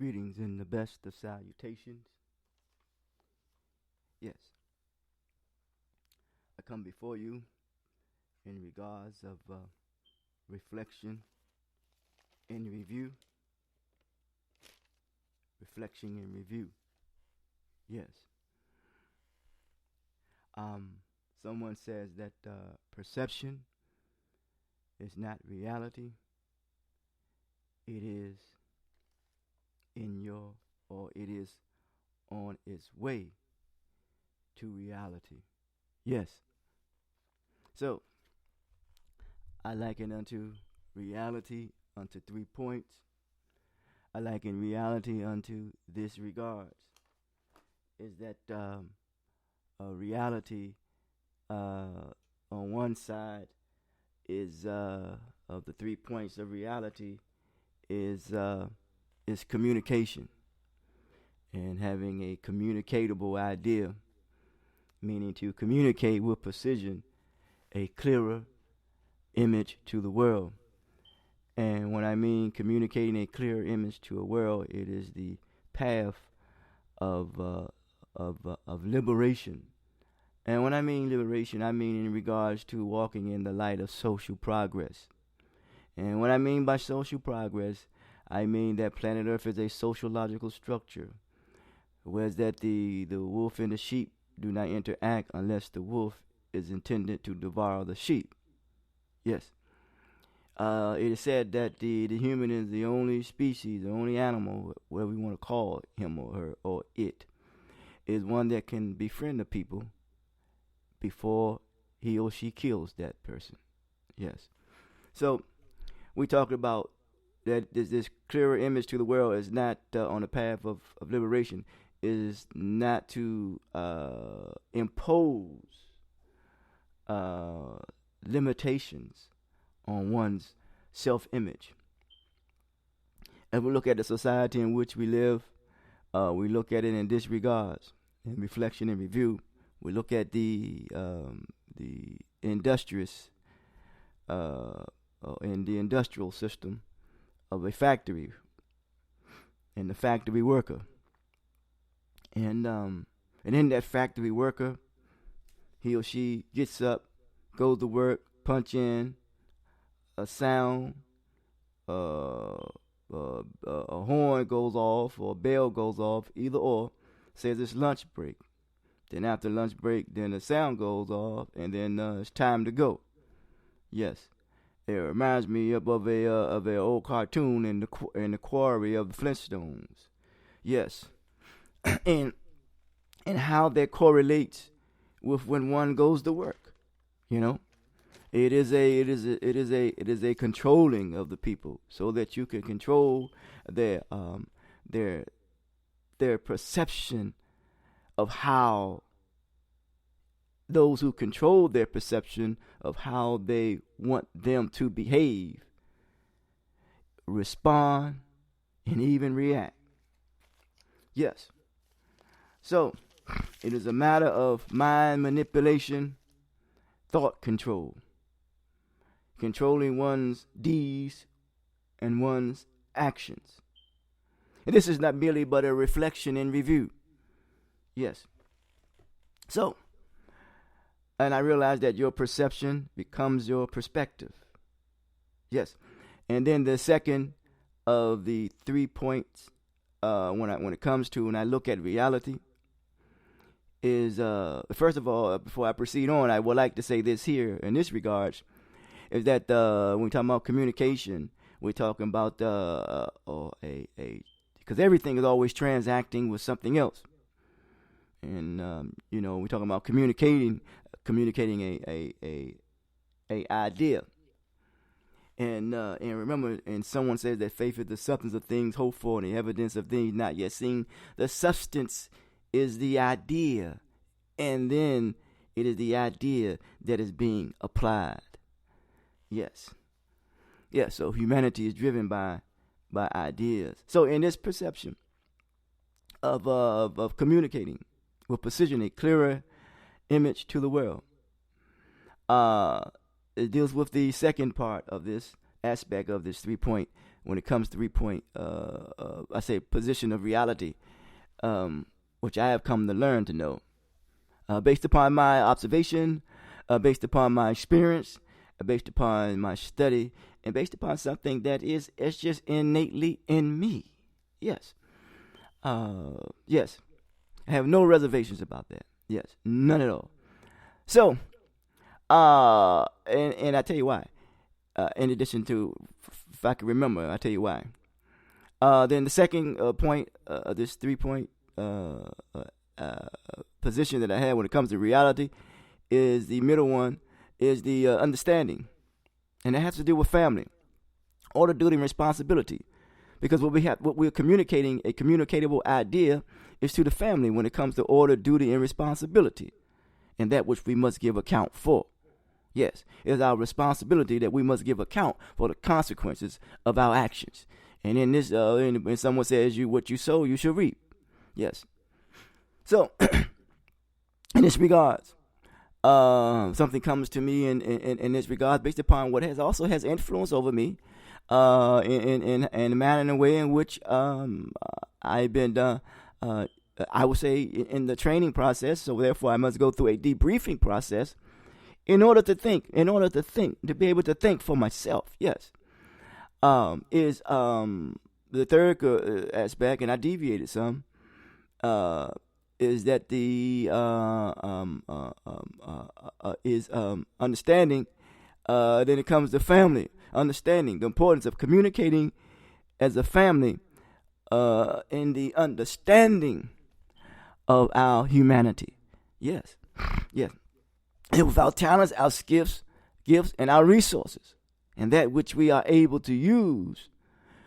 Greetings and the best of salutations. Yes, I come before you in regards of reflection and review. Reflection and review. Yes. Um, Someone says that perception is not reality. It is in your, or it is on its way to reality. Yes. So I liken unto reality unto 3 points. I liken reality unto this regards. Is that a reality on one side is of the 3 points of reality is communication and having a communicatable idea, meaning to communicate with precision a clearer image to the world. And when I mean communicating a clear image to a world, it is the path of liberation. And when I mean liberation, I mean in regards to walking in the light of social progress. And what I mean by social progress, I mean that planet Earth is a sociological structure, whereas that the wolf and the sheep do not interact unless the wolf is intended to devour the sheep. Yes. It is said that the human is the only species, the only animal, whatever we want to call him or her or it, is one that can befriend the people before he or she kills that person. Yes. So we talked about that this clearer image to the world is not on the path of liberation, is not to impose limitations on one's self-image. If we look at the society in which we live, we look at it in this regards, in reflection and review. We look at the industrious in the industrial system of a factory and the factory worker, and in that factory worker, he or she gets up, goes to work, punch in a sound, a horn goes off or a bell goes off, either or, says it's lunch break. Then after lunch break, then the sound goes off, and then it's time to go. Yes, it reminds me of a old cartoon in the quarry of the Flintstones. Yes, and how that correlates with when one goes to work. You know, it is a controlling of the people so that you can control their perception of how those who control their perception of how they want them to behave, respond, and even react. Yes. So, it is a matter of mind manipulation, thought control, controlling one's deeds and one's actions. And this is not merely but a reflection and review. Yes. So, and I realize that your perception becomes your perspective. Yes. And then the second of the 3 points, when it comes to when I look at reality, is first of all, before I proceed on, I would like to say this here in this regards, is that when we talk about communication, we're talking about because everything is always transacting with something else. And we're talking about communicating a idea. And remember, and someone says that faith is the substance of things hoped for and the evidence of things not yet seen. The substance is the idea, and then it is the idea that is being applied. Yes. Yeah, so humanity is driven by ideas. So in this perception of communicating with precision, a clearer image to the world, it deals with the second part of this aspect of this 3 point when it comes to I say position of reality, which I have come to learn to know, based upon my observation, based upon my experience, based upon my study, and based upon something that it's just innately in me. Yes. Yes. I have no reservations about that. Yes, none at all. So, and I tell you why. In addition to, if I can remember, I tell you why. Then the second point, this 3 point position that I have when it comes to reality, is the middle one, is the understanding, and it has to do with family, order, duty, and responsibility. Because what we're communicating, a communicatable idea, is to the family when it comes to order, duty, and responsibility, and that which we must give account for. Yes, it is our responsibility that we must give account for the consequences of our actions. And in this, when someone says, what you sow, you shall reap. Yes. So, in this regards, something comes to me in this regard based upon what also has influence over me, in the manner and the way in which I've been I would say in the training process. So therefore, I must go through a debriefing process in order to think, to be able to think for myself. Yes, is the third aspect, and I deviated some. Is that the understanding. Then it comes to family, understanding the importance of communicating as a family, in the understanding of our humanity. Yes, yes. And with our talents, our gifts, and our resources, and that which we are able to use.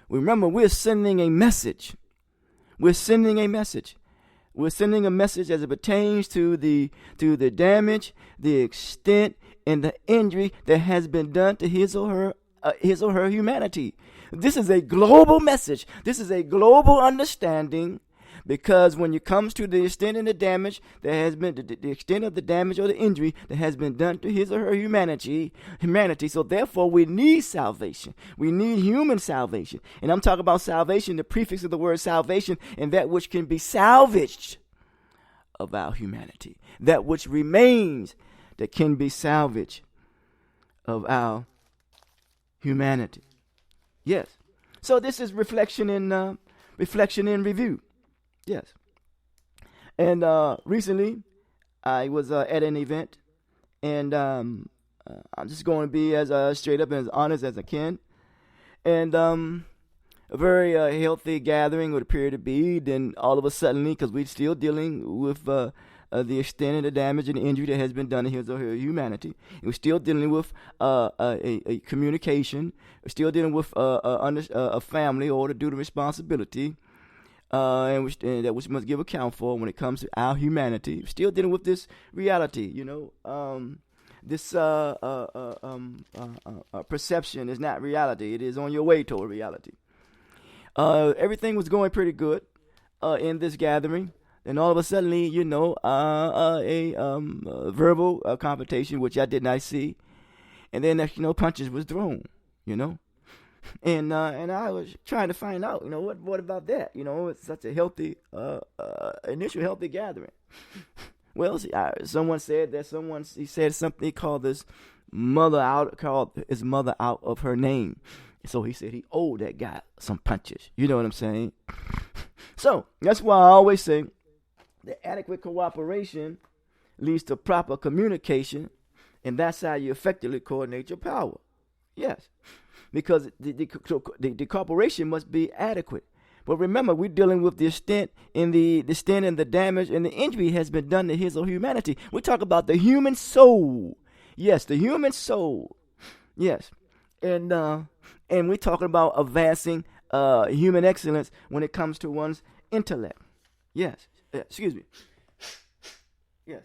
Remember, we're sending a message. We're sending a message as it pertains to the damage, the extent, and the injury that has been done to his or her humanity. This is a global message. This is a global understanding, because when it comes to the extent and the damage that has been, the extent of the damage or the injury that has been done to his or her humanity. So therefore, we need salvation. We need human salvation. And I'm talking about salvation, the prefix of the word salvation, and that which can be salvaged of our humanity. That which remains that can be salvaged of our humanity. Yes. So this is reflection in review. Yes. And recently, I was at an event, and I'm just going to be as straight up and as honest as I can. And a very healthy gathering would appear to be. Then all of a sudden, because we're still dealing with the extent of the damage and the injury that has been done to his or her humanity. And we're still dealing with a communication. We're still dealing with a family, order, duty, responsibility. And that which we must give account for when it comes to our humanity. We're still dealing with this reality, this perception is not reality. It is on your way toward reality. Everything was going pretty good in this gathering. Then all of a sudden, a verbal confrontation, which I did not see. And then, punches was thrown, And I was trying to find out, what about that? It's such a healthy, initial healthy gathering. Well, someone said that he said something, he called his mother out of her name. So he said he owed that guy some punches. You know what I'm saying? So that's why I always say that adequate cooperation leads to proper communication, and that's how you effectively coordinate your power. Yes. Because the cooperation must be adequate. But remember, we're dealing with the extent and the extent and the damage and the injury has been done to his or humanity. We talk about the human soul. Yes, the human soul. Yes. And we're talking about advancing human excellence when it comes to one's intellect. Yes. Excuse me. Yes.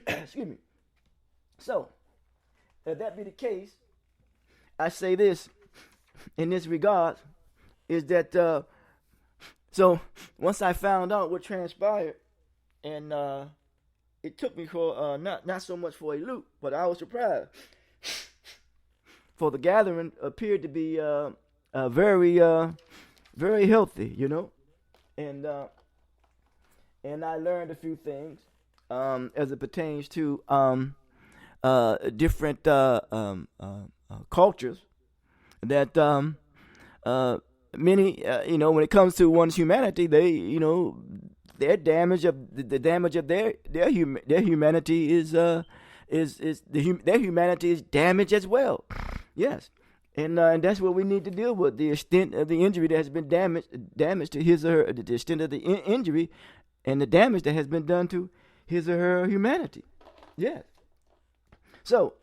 Excuse me. So, if that be the case, I say this in this regard is that so once I found out what transpired, and it took me for not so much for a loop, but I was surprised. For the gathering appeared to be very healthy, and I learned a few things as it pertains to different cultures that many, when it comes to one's humanity, they, their damage of the damage of their humanity their humanity is damaged as well. Yes. And that's what we need to deal with, the extent of the injury that has been damaged to his or her, the extent of the injury and the damage that has been done to his or her humanity. Yes. So,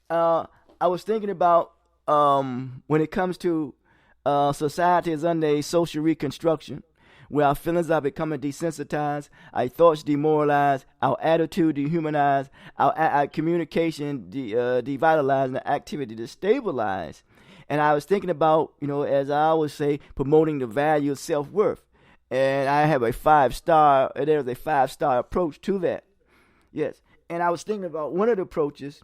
I was thinking about when it comes to society is under a social reconstruction, where our feelings are becoming desensitized, our thoughts demoralized, our attitude dehumanized, our communication devitalized, and our activity destabilized. And I was thinking about, as I always say, promoting the value of self-worth. And I have there's a 5-star approach to that. Yes. And I was thinking about one of the approaches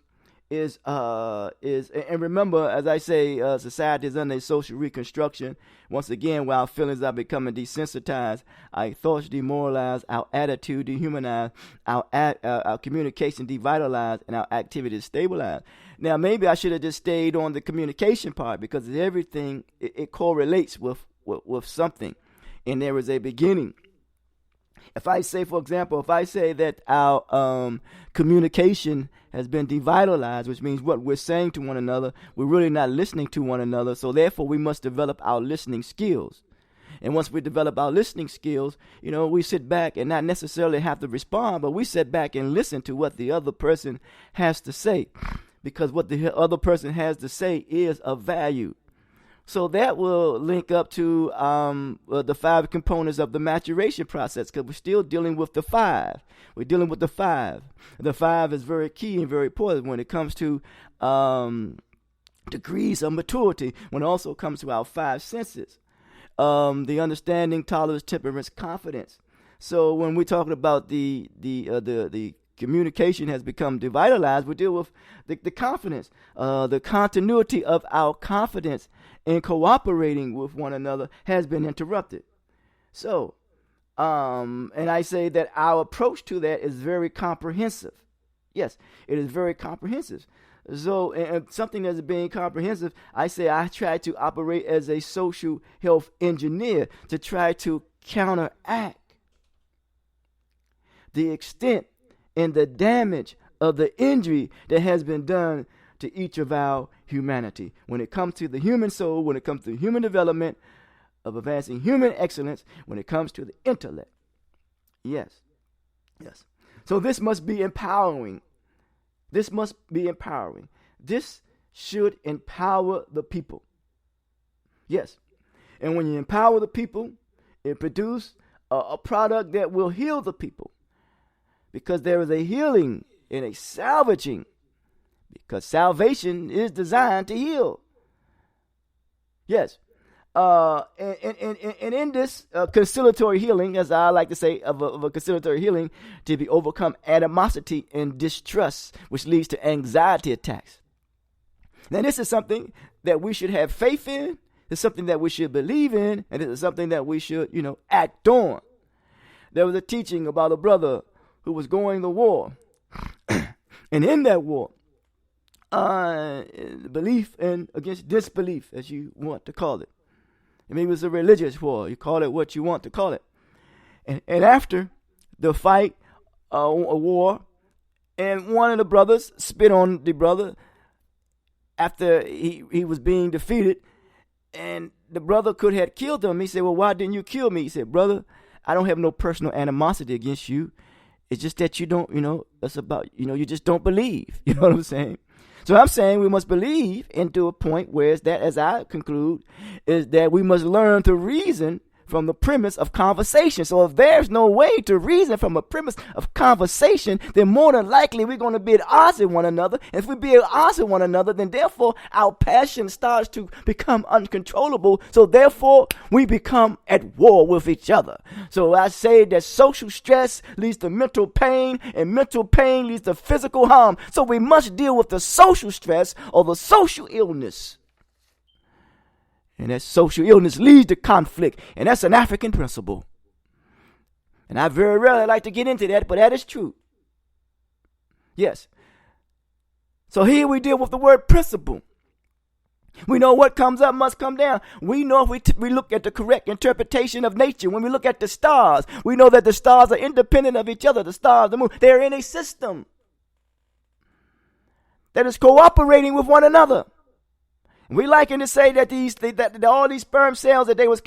is and remember, as I say, society is under a social reconstruction. Once again, while our feelings are becoming desensitized, our thoughts demoralized, our attitude dehumanized, our communication devitalized, and our activities stabilized. Now, maybe I should have just stayed on the communication part, because everything it correlates with something, and there is a beginning. If I say, for example, that our communication has been devitalized, which means what we're saying to one another, we're really not listening to one another. So therefore, we must develop our listening skills. And once we develop our listening skills, we sit back and not necessarily have to respond, but we sit back and listen to what the other person has to say, because what the other person has to say is of value. So that will link up to the 5 components of the maturation process, because we're still dealing with the 5. We're dealing with the 5. The 5 is very key and very important when it comes to degrees of maturity, when it also comes to our 5 senses. The understanding, tolerance, temperance, confidence. So when we're talking about the communication has become devitalized, we deal with the confidence, the continuity of our confidence in cooperating with one another has been interrupted. So, and I say that our approach to that is very comprehensive. Yes, it is very comprehensive. So, and something that's being comprehensive, I say I try to operate as a social health engineer to try to counteract the extent and the damage of the injury that has been done to each of our humanity. When it comes to the human soul, when it comes to human development, of advancing human excellence, when it comes to the intellect. Yes. Yes. So this must be empowering. This must be empowering. This should empower the people. Yes. And when you empower the people, it produces a product that will heal the people. Because there is a healing and a salvaging. Because salvation is designed to heal. Yes. And in this conciliatory healing, as I like to say, of a conciliatory healing, to be overcome animosity and distrust, which leads to anxiety attacks. Now, this is something that we should have faith in. It's something that we should believe in. And this is something that we should, act on. There was a teaching about a brother who was going to war. And in that war, belief and against disbelief, as you want to call it. I mean, it was a religious war. You call it what you want to call it. And after the fight, a war, and one of the brothers spit on the brother after he was being defeated, and the brother could have killed him. He said, well, why didn't you kill me? He said, brother, I don't have no personal animosity against you. It's just that you don't, it's about, you just don't believe. You know what I'm saying? So I'm saying we must believe into a point where it's that, as I conclude, is that we must learn to reason from the premise of conversation. So if there's no way to reason from a premise of conversation, then more than likely we're going to be at odds with one another. And if we be at odds with one another, then therefore our passion starts to become uncontrollable. So therefore we become at war with each other. So I say that social stress leads to mental pain, and mental pain leads to physical harm. So we must deal with the social stress or the social illness. And that social illness leads to conflict. And that's an African principle. And I very rarely like to get into that, but that is true. Yes. So here we deal with the word principle. We know what comes up must come down. We know if we look at the correct interpretation of nature, when we look at the stars, we know that the stars are independent of each other. The stars, the moon, they're in a system that is cooperating with one another. We liken to say that that all these sperm cells that they was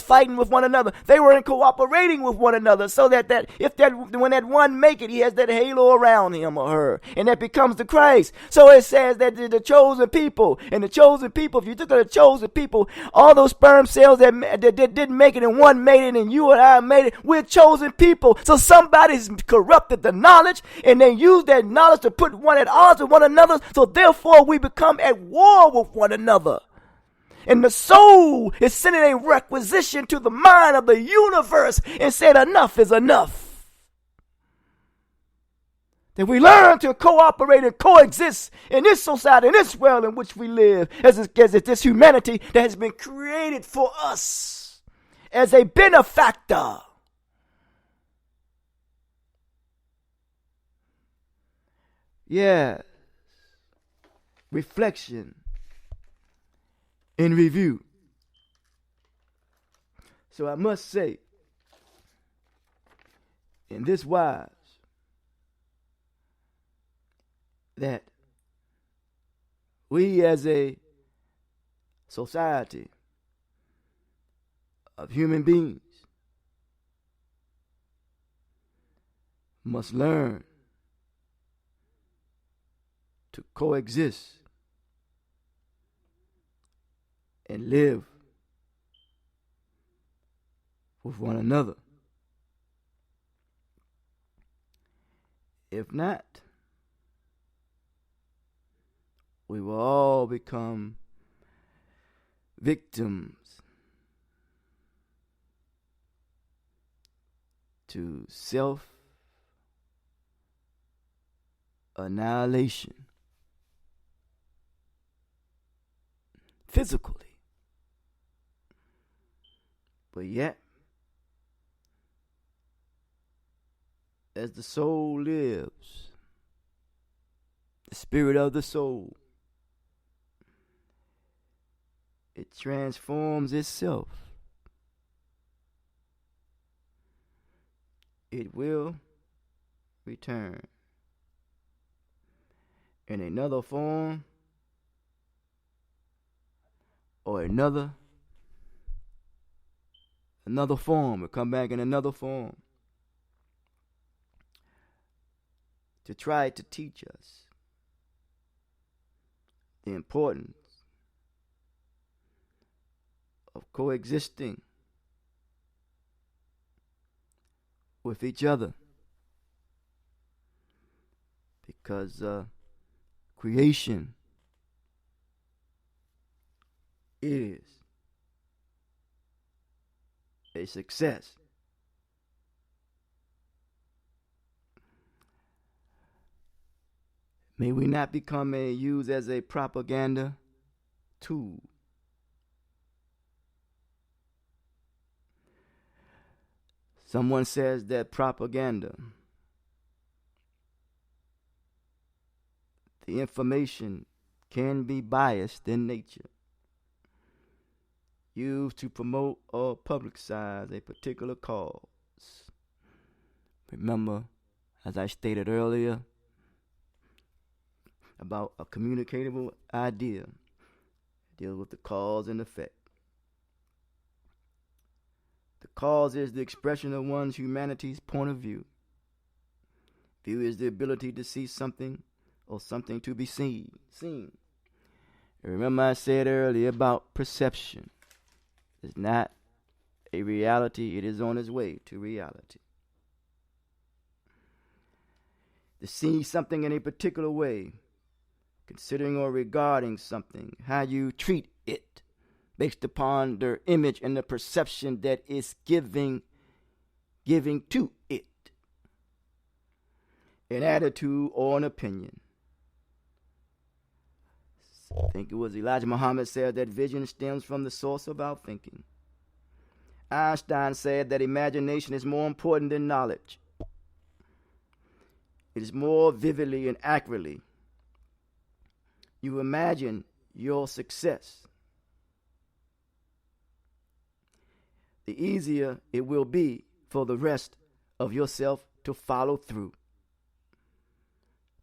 fighting with one another. They were cooperating with one another, so that when that one make it, he has that halo around him or her, and that becomes the Christ. So it says that the chosen people, if you look at the chosen people, all those sperm cells that didn't make it, and one made it, and you and I made it, we're chosen people. So somebody's corrupted the knowledge, and they use that knowledge to put one at odds with one another. So therefore, we become at war with one another. And the soul is sending a requisition to the mind of the universe and said enough is enough. That we learn to cooperate and coexist in this society, in this world in which we live, as this humanity that has been created for us as a benefactor. Yes. Reflection in review. So I must say, in this wise, that we as a society of human beings must learn to coexist and live with one another. If not, we will all become victims to self-annihilation physically. But yet, as the soul lives, the spirit of the soul, it transforms itself. It will return in another form or another form. Will come back in another form to try to teach us the importance of coexisting with each other, because creation is a success. May we not become used as a propaganda tool. Someone says that propaganda, the information can be biased in nature, used to promote or publicize a particular cause. Remember, as I stated earlier, about a communicatable idea, deal with the cause and effect. The cause is the expression of one's humanity's point of view. View is the ability to see something or something to be seen. Remember I said earlier about perception. It's not a reality, it is on its way to reality. To see something in a particular way, considering or regarding something, how you treat it, based upon their image and the perception that is giving to it, an attitude or an opinion. I think it was Elijah Muhammad said that vision stems from the source of our thinking. Einstein said that imagination is more important than knowledge. It is more vividly and accurately. You imagine your success, the easier it will be for the rest of yourself to follow through.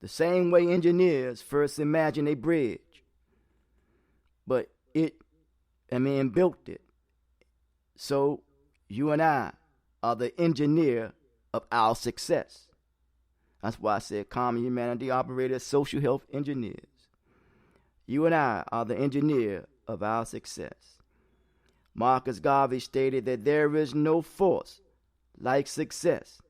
The same way engineers first imagine a bridge, but built it. So you and I are the engineer of our success. That's why I said common humanity operated as social health engineers. You and I are the engineer of our success. Marcus Garvey stated that there is no force like success.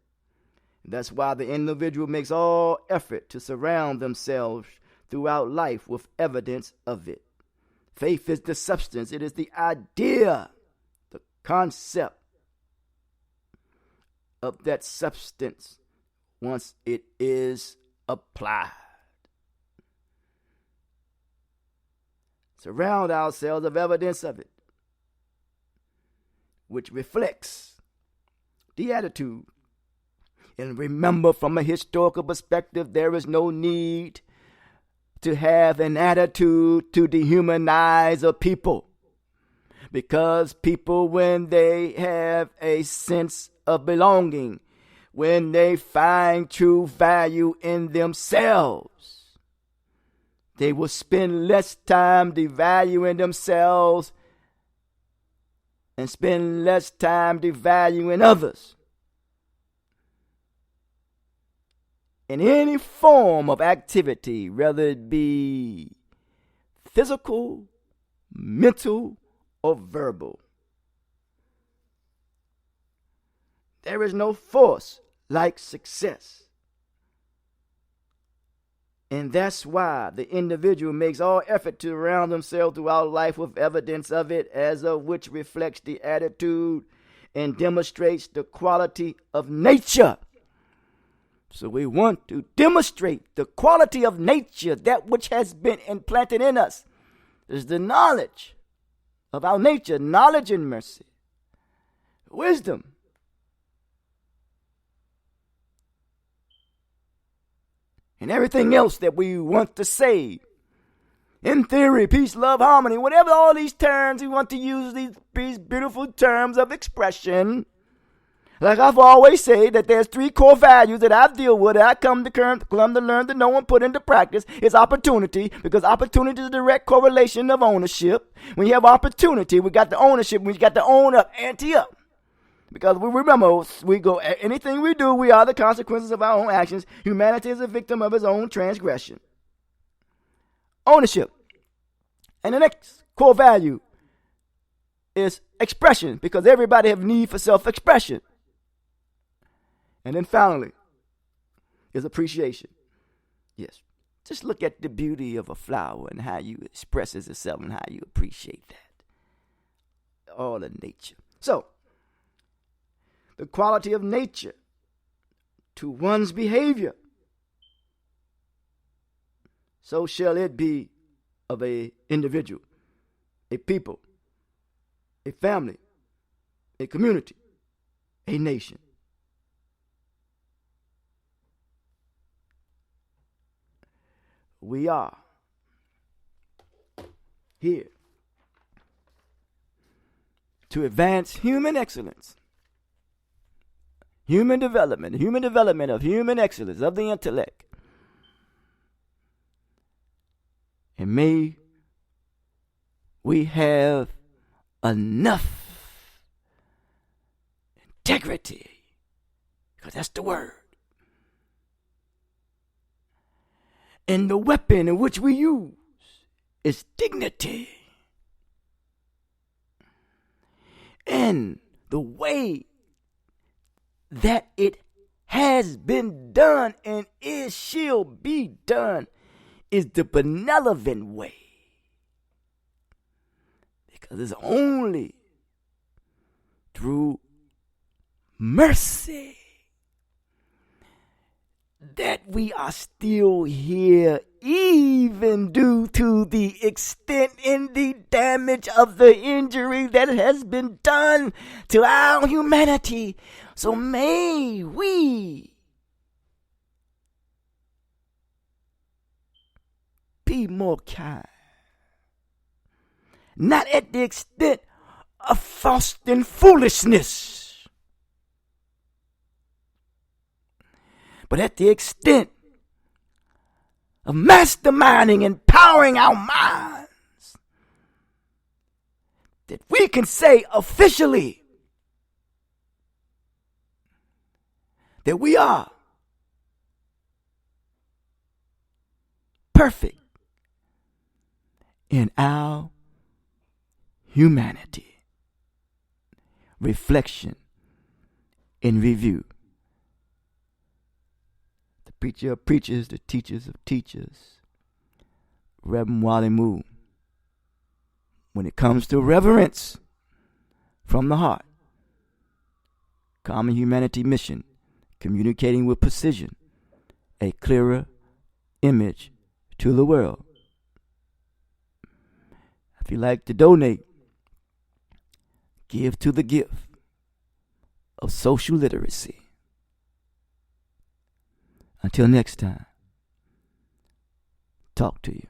That's why the individual makes all effort to surround themselves throughout life with evidence of it. Faith is the substance. It is the idea, the concept of that substance once it is applied. Surround ourselves of evidence of it, which reflects the attitude. And remember, from a historical perspective, there is no need to have an attitude to dehumanize a people. Because people, when they have a sense of belonging, when they find true value in themselves, they will spend less time devaluing themselves and spend less time devaluing others. In any form of activity, whether it be physical, mental, or verbal, there is no force like success. And that's why the individual makes all effort to surround themselves throughout life with evidence of it, as of which reflects the attitude and demonstrates the quality of nature. So we want to demonstrate the quality of nature, that which has been implanted in us. Is the knowledge of our nature, knowledge and mercy, wisdom. And everything else that we want to say. In theory, peace, love, harmony, whatever all these terms we want to use, these beautiful terms of expression. Like I've always said, that there's 3 core values that I deal with, that I come to learn to know and put into practice. It's opportunity, because opportunity is a direct correlation of ownership. When you have opportunity, we got the ownership, we got to own up, ante up. Because we remember, anything we do, we are the consequences of our own actions. Humanity is a victim of its own transgression. Ownership. And the next core value is expression, because everybody have need for self-expression. And then finally is appreciation. Yes. Just look at the beauty of a flower and how you expresses itself and how you appreciate that. All of nature. So, the quality of nature to one's behavior, so shall it be of a individual, a people, a family, a community, a nation. We are here to advance human excellence, human development of human excellence, of the intellect. And may we have enough integrity, because that's the word, and the weapon in which we use is dignity. And the way that it has been done and it shall be done is the benevolent way. Because it's only through mercy that we are still here, even due to the extent and the damage of the injury that has been done to our humanity. So may we be more kind. Not at the extent of fostering foolishness, but at the extent of masterminding and powering our minds, that we can say officially that we are perfect in our humanity. Reflection and review. The preacher of preachers, the teachers of teachers, Reverend Wally Moon. When it comes to reverence from the heart, common humanity mission, communicating with precision, a clearer image to the world. If you like to donate, give to the gift of social literacy. Until next time, talk to you.